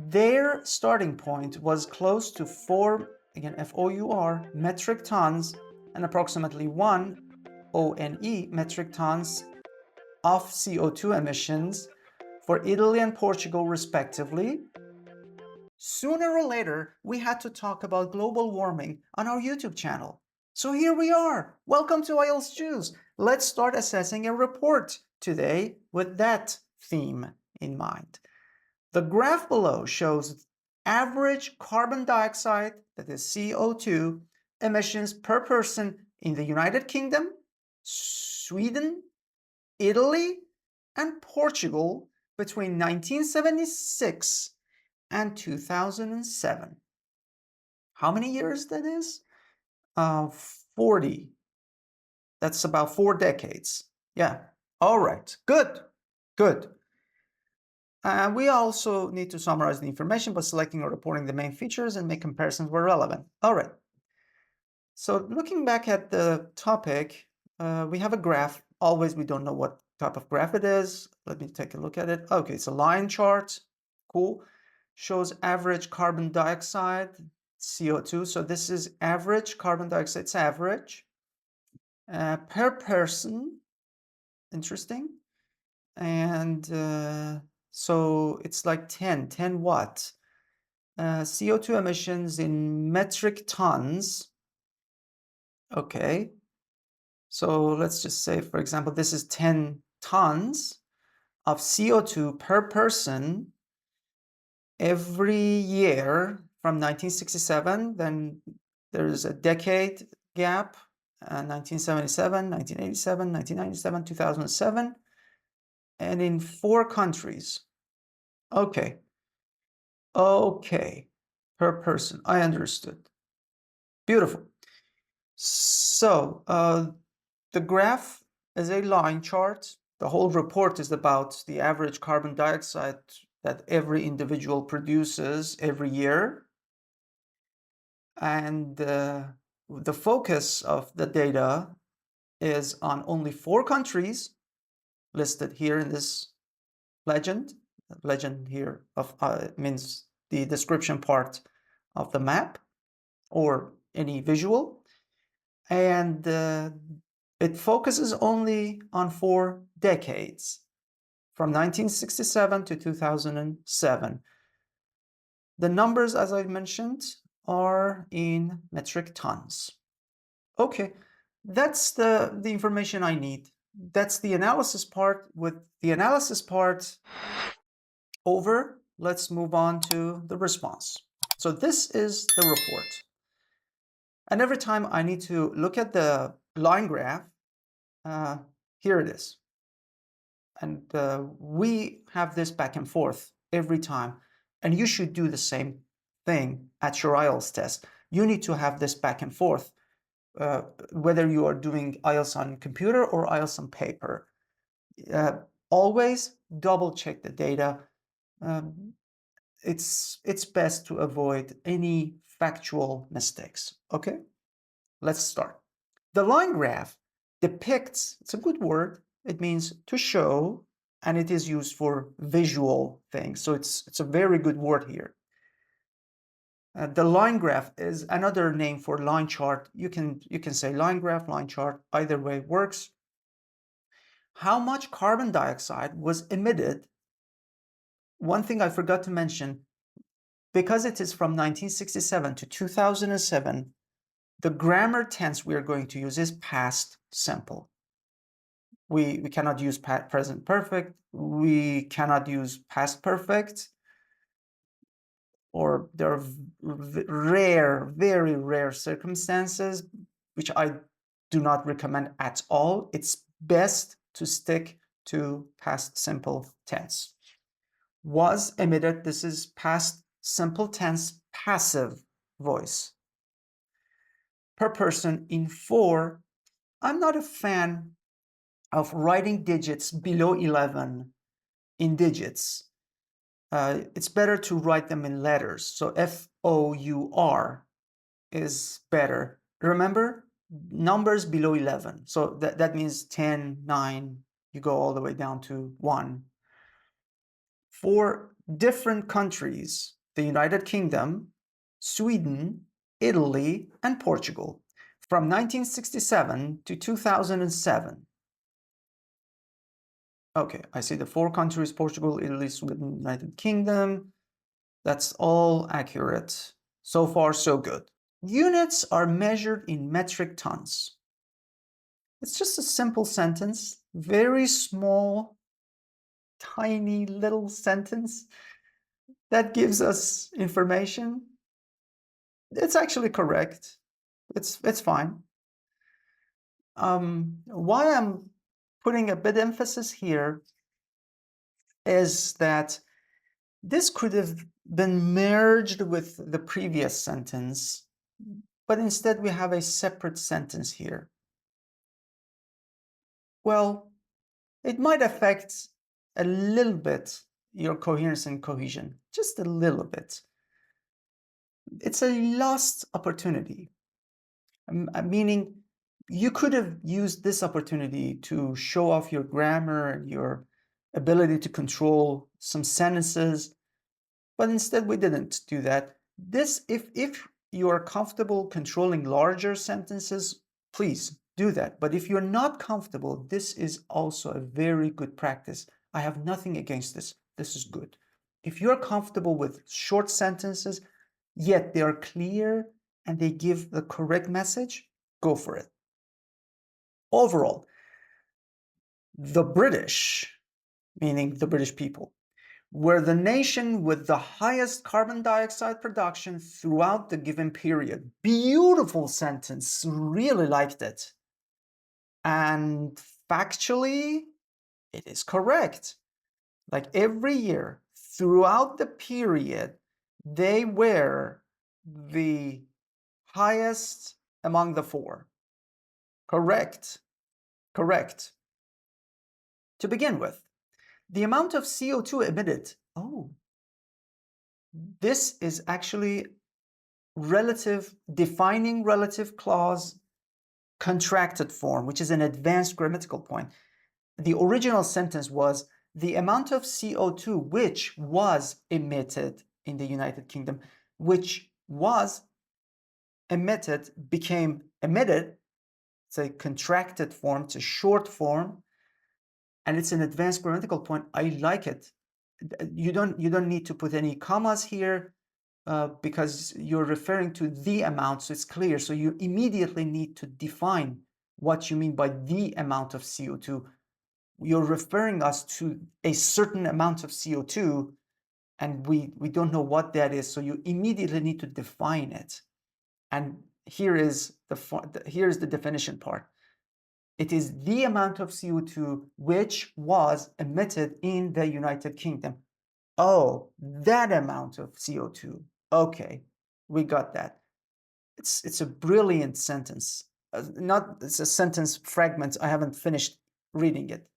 their starting point was close to 4, again, FOUR, metric tons and approximately 1 ONE metric tons of CO2 emissions for Italy and Portugal, respectively. Sooner or later, we had to talk about global warming on our YouTube channel. So here we are. Welcome to IELTS Juice. Let's start assessing a report today with that theme in mind. The graph below shows average carbon dioxide, that is CO2, emissions per person in the United Kingdom, Sweden, Italy, and Portugal between 1976 and 2007. How many years that is? 40. That's about 4 decades. Yeah. All right. Good. Good. We also need to summarize the information by selecting or reporting the main features and make comparisons where relevant. All right. So looking back at the topic, we have a graph. Always, we don't know what type of graph it is. Let me take a look at it. Okay, it's a line chart. Cool. Shows average carbon dioxide, CO2. So this is average carbon dioxide. It's average per person. Interesting. And so it's like 10 what? CO2 emissions in metric tons. Okay. So let's just say, for example, this is 10 tons of CO2 per person every year from 1967. Then there's a decade gap, 1977, 1987, 1997, 2007, and in 4 countries. Okay. Okay. Per person. I understood. Beautiful. So the graph is a line chart. The whole report is about the average carbon dioxide that every individual produces every year. And the focus of the data is on only 4 countries listed here in this legend. Legend here of means the description part of the map or any visual. And it focuses only on 4 decades, from 1967 to 2007. The numbers, as I mentioned, are in metric tons. Okay, that's the information I need. That's the analysis part. With the analysis part over, let's move on to the response. So this is the report. And every time I need to look at the line graph, here it is. And we have this back and forth every time. And you should do the same thing at your IELTS test. You need to have this back and forth, whether you are doing IELTS on computer or IELTS on paper. Always double check the data. It's best to avoid any factual mistakes. Okay, let's start. The line graph depicts, it's a good word, it means to show, and it is used for visual things. So it's a very good word here. The line graph is another name for line chart. You can say line graph, line chart, either way works. How much carbon dioxide was emitted? One thing I forgot to mention, because it is from 1967 to 2007, the grammar tense we are going to use is past simple. We cannot use present perfect. We cannot use past perfect. Or there are rare, very rare circumstances, which I do not recommend at all. It's best to stick to past simple tense. Was emitted, this is past simple tense passive voice. Per person in 4, I'm not a fan of writing digits below 11 in digits. It's better to write them in letters. So FOUR is better. Remember, numbers below 11. So that means 10, 9, you go all the way down to 1. For different countries, the United Kingdom, Sweden, Italy, and Portugal from 1967 to 2007. Okay, I see the 4 countries: Portugal, Italy, Sweden, United Kingdom. That's all accurate. So far, so good. Units are measured in metric tons. It's just a simple sentence, very small, tiny little sentence that gives us information. It's actually correct. It's fine. Why I'm putting a bit emphasis here is that this could have been merged with the previous sentence, but instead we have a separate sentence here. Well, it might affect a little bit your coherence and cohesion, just a little bit. It's a lost opportunity, meaning you could have used this opportunity to show off your grammar and your ability to control some sentences, but instead we didn't do that. This, if you are comfortable controlling larger sentences, please do that. But if you're not comfortable, this is also a very good practice. I have nothing against this. This is good. If you're comfortable with short sentences, yet they are clear and they give the correct message, go for it. Overall, the British, meaning the British people, were the nation with the highest carbon dioxide production throughout the given period. Beautiful sentence, really liked it. And factually, it is correct. Like every year, throughout the period, they were the highest among the 4. Correct. Correct. To begin with, the amount of CO2 emitted. Oh, this is actually relative, defining relative clause contracted form, which is an advanced grammatical point. The original sentence was the amount of CO2 which was emitted in the United Kingdom, which was emitted became emitted. It's a contracted form, it's a short form, and it's an advanced grammatical point. I like it. You don't need to put any commas here because you're referring to the amount, so it's clear. So you immediately need to define what you mean by the amount of CO2. You're referring us to a certain amount of CO2, and we don't know what that is, so you immediately need to define it. And here's the definition part. It is the amount of CO2 which was emitted in the United Kingdom. Oh, that amount of CO2. Okay, we got that. It's a brilliant sentence. It's a sentence fragment. I haven't finished reading it.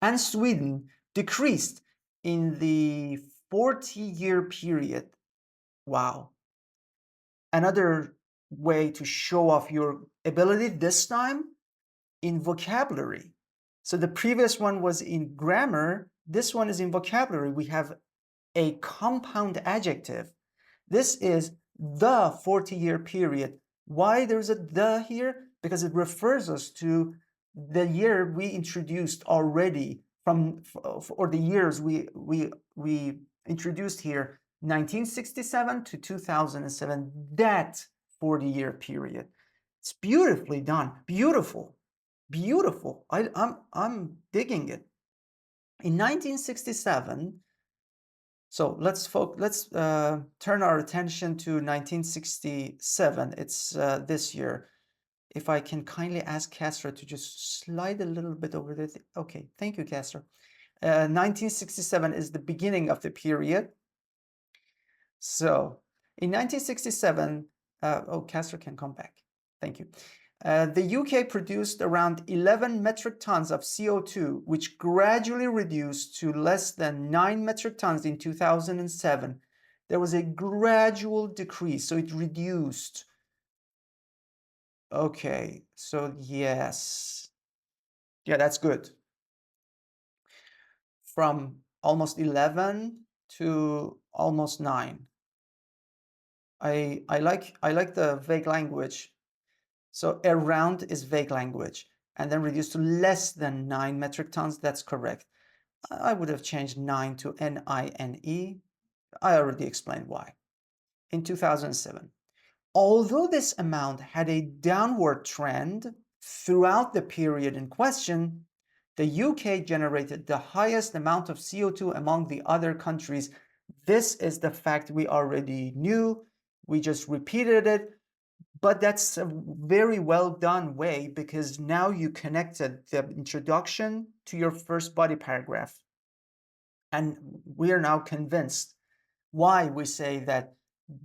And Sweden decreased in the 40-year period. Wow. Another way to show off your ability, this time in vocabulary. So the previous one was in grammar. This one is in vocabulary. We have a compound adjective. This is the 40-year period. Why there's a the here? Because it refers us to the year we introduced already or the years we introduced here, 1967 to 2007, that 40-year period. It's beautifully done. Beautiful. Beautiful. I'm digging it. In 1967, so let's turn our attention to 1967. It's this year. If I can kindly ask Kasra to just slide a little bit over there. Okay, thank you, Kasra. 1967 is the beginning of the period. So in 1967, oh, Kasra can come back. Thank you. The UK produced around 11 metric tons of CO2, which gradually reduced to less than 9 metric tons in 2007. There was a gradual decrease, so it reduced. Okay, so yes. Yeah, that's good. From almost 11 to almost 9. I like the vague language. So around is vague language, and then reduced to less than 9 metric tons. That's correct. I would have changed 9 to NINE. I already explained why. In 2007, although this amount had a downward trend throughout the period in question, the UK generated the highest amount of CO2 among the other countries. This is the fact we already knew. We just repeated it, but that's a very well done way because now you connected the introduction to your first body paragraph. And we are now convinced why we say that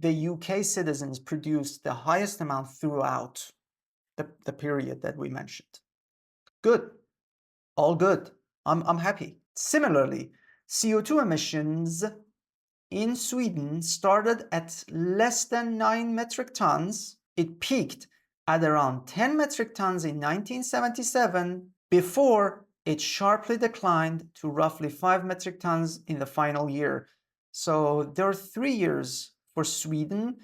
the UK citizens produced the highest amount throughout the period that we mentioned. Good. All good. I'm happy. Similarly, CO2 emissions in Sweden started at less than 9 metric tons. It peaked at around 10 metric tons in 1977 before it sharply declined to roughly 5 metric tons in the final year. So there are 3 years for Sweden.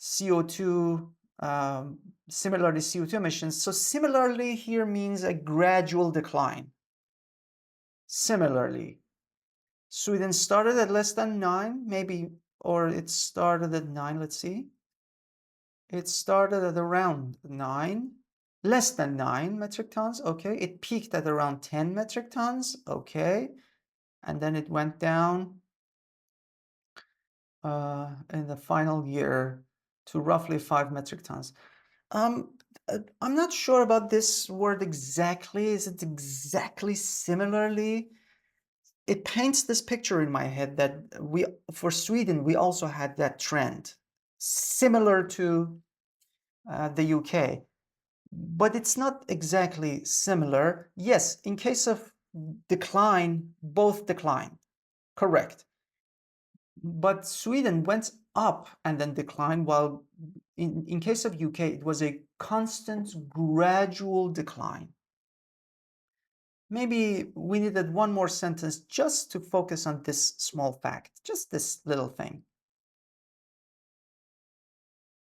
CO2, similarly CO2 emissions. So similarly here means a gradual decline. Similarly, Sweden started at less than 9, maybe, or it started at 9, let's see. It started at around 9, less than 9 metric tons, okay. It peaked at around 10 metric tons, okay. And then it went down in the final year to roughly 5 metric tons. I'm not sure about this word exactly. Is it exactly similarly? It paints this picture in my head that for Sweden, we also had that trend, similar to the UK, but it's not exactly similar. Yes, in case of decline, both decline, correct. But Sweden went up and then declined, while in case of UK, it was a constant, gradual decline. Maybe we needed one more sentence just to focus on this small fact, just this little thing.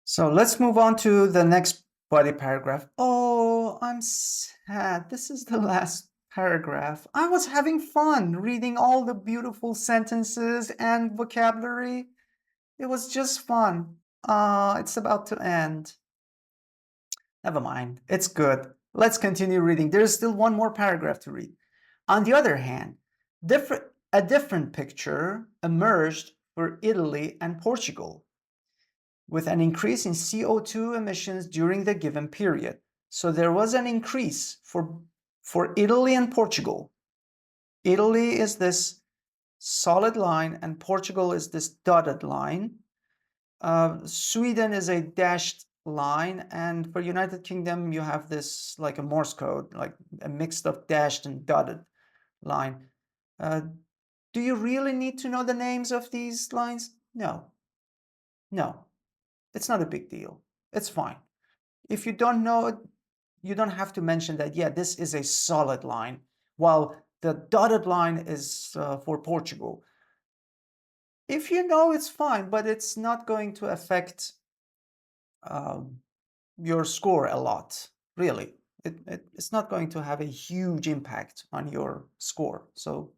So let's move on to the next body paragraph. Oh, I'm sad. This is the last paragraph. I was having fun reading all the beautiful sentences and vocabulary. It was just fun. It's about to end. Never mind. It's good. Let's continue reading. There's still one more paragraph to read. On the other hand, a different picture emerged for Italy and Portugal, with an increase in CO2 emissions during the given period. So there was an increase for Italy and Portugal. Italy is this solid line and Portugal is this dotted line. Sweden is a dashed line, and for United Kingdom you have this like a Morse code, like a mix of dashed and dotted line. Do you really need to know the names of these lines? No. No. It's not a big deal. It's fine. If you don't know it, you don't have to mention that, yeah, this is a solid line, while the dotted line is for Portugal. If you know, it's fine, but it's not going to affect your score a lot, really. It's not going to have a huge impact on your score. So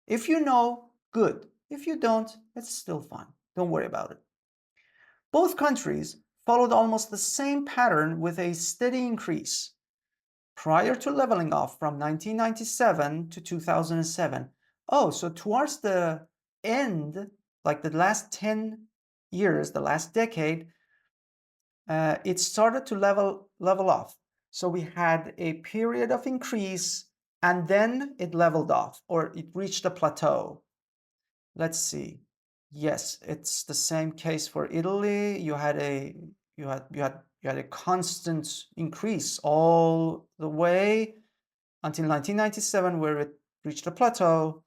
if you know, good. If you don't, it's still fine. Don't worry about it. Both countries followed almost the same pattern with a steady increase prior to leveling off from 1997 to 2007. Oh, so towards the end, like the last 10 years, the last decade, it started to level off. So we had a period of increase and then it leveled off, or it reached a plateau. Let's see. Yes, it's the same case for Italy. You had a constant increase all the way until 1997, where it reached a plateau.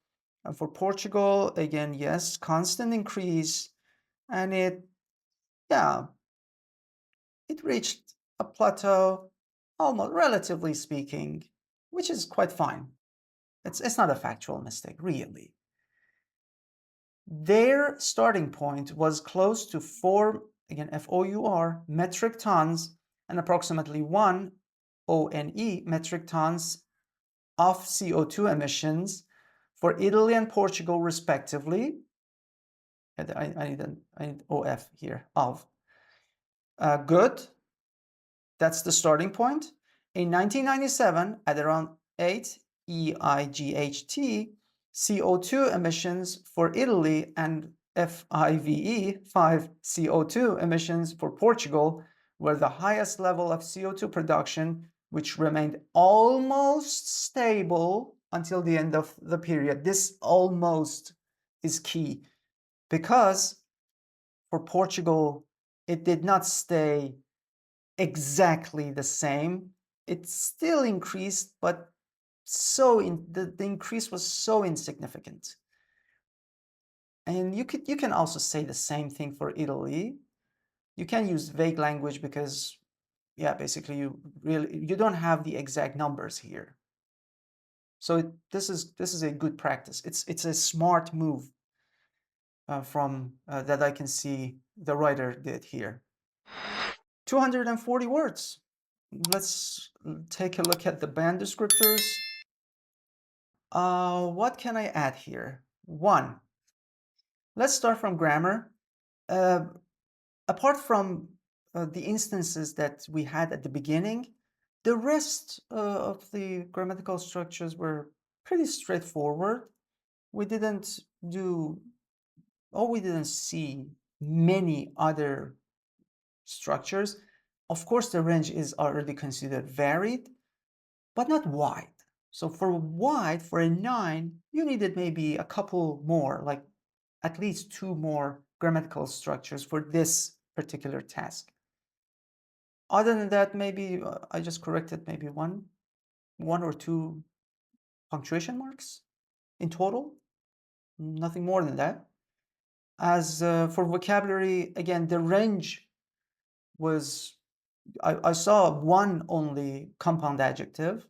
And for Portugal, again, yes, constant increase, and it reached a plateau, almost relatively speaking, which is quite fine. It's not a factual mistake, really. their starting point was close to 4, again, FOUR, metric tons and approximately 1 ONE metric tons of CO2 emissions for Italy and Portugal, respectively. I need OF here, of. Good. That's the starting point. In 1997, at around 8 EIGHT, CO2 emissions for Italy and FIVE, 5 CO2 emissions for Portugal, were the highest level of CO2 production, which remained almost stable until the end of the period. This almost is key because for Portugal, it did not stay exactly the same. It still increased, but the increase was so insignificant. And you can also say the same thing for Italy. You can use vague language because, yeah, basically you don't have the exact numbers here. So this is a good practice. It's a smart move from that I can see the writer did here. 240 words. Let's take a look at the band descriptors. What can I add here? 1. Let's start from grammar. Apart from the instances that we had at the beginning, the rest of the grammatical structures were pretty straightforward. We didn't see many other structures. Of course, the range is already considered varied, but not wide. So for wide, for a 9, you needed maybe a couple more, like at least 2 more grammatical structures for this particular task. Other than that, maybe I just corrected maybe one or 2 punctuation marks in total, nothing more than that. As for vocabulary, again, the range was, I saw 1 only compound adjective,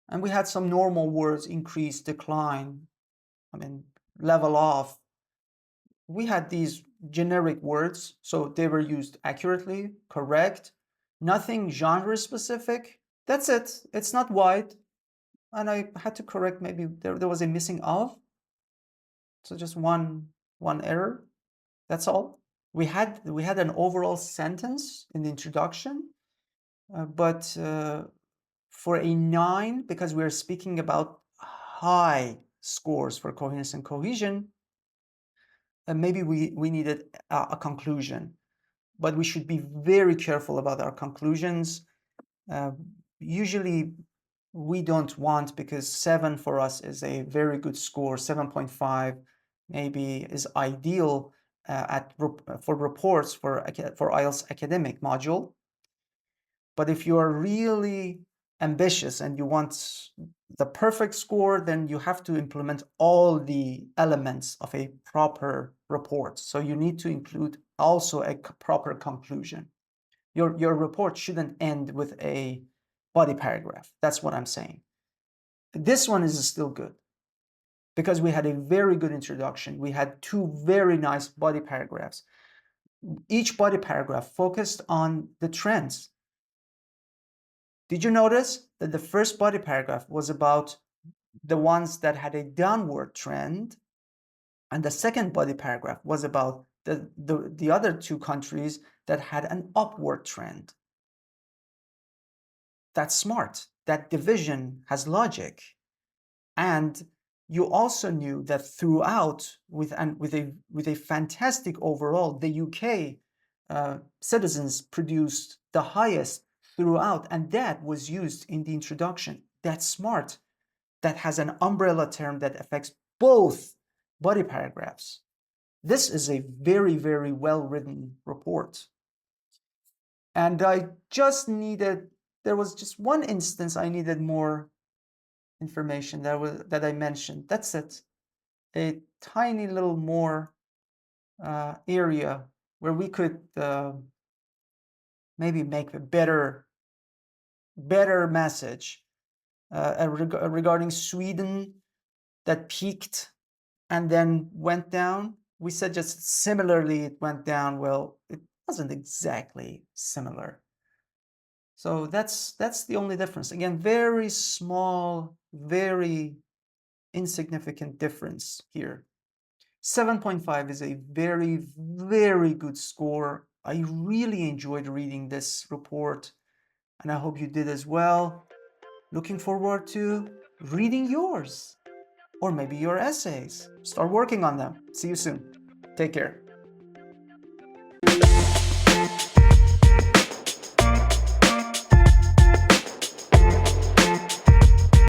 and we had some normal words: increase, decline, level off. We had these generic words, so they were used accurately, correct, nothing genre specific. That's it. It's not wide. And I had to correct, maybe there was a missing of. So just one error. That's all. We had an overall sentence in the introduction, but for a 9, because we're speaking about high scores for coherence and cohesion, maybe we needed a conclusion, but we should be very careful about our conclusions. Usually we don't want, because 7 for us is a very good score, 7.5 maybe is ideal for reports for IELTS academic module. But if you are really ambitious and you want the perfect score, then you have to implement all the elements of a proper report. So you need to include also a proper conclusion. Your report shouldn't end with a body paragraph. That's what I'm saying. This one is still good because we had a very good introduction. We had 2 very nice body paragraphs. Each body paragraph focused on the trends. Did you notice that the first body paragraph was about the ones that had a downward trend, and the second body paragraph was about the other 2 countries that had an upward trend? That's smart. That division has logic. And you also knew that throughout, with a fantastic overall, the UK citizens produced the highest throughout, and that was used in the introduction. That's smart. That has an umbrella term that affects both body paragraphs. This is a very, very well-written report. And I just needed, there was just one instance I needed more information that I mentioned. That's it. A tiny little more area where we could maybe make a better message regarding Sweden that peaked and then went down. We said just similarly it went down. Well, it wasn't exactly similar. So that's the only difference. Again, very small, very insignificant difference here. 7.5 is a very, very good score. I really enjoyed reading this report, and I hope you did as well. Looking forward to reading yours, or maybe your essays. Start working on them. See you soon. Take care.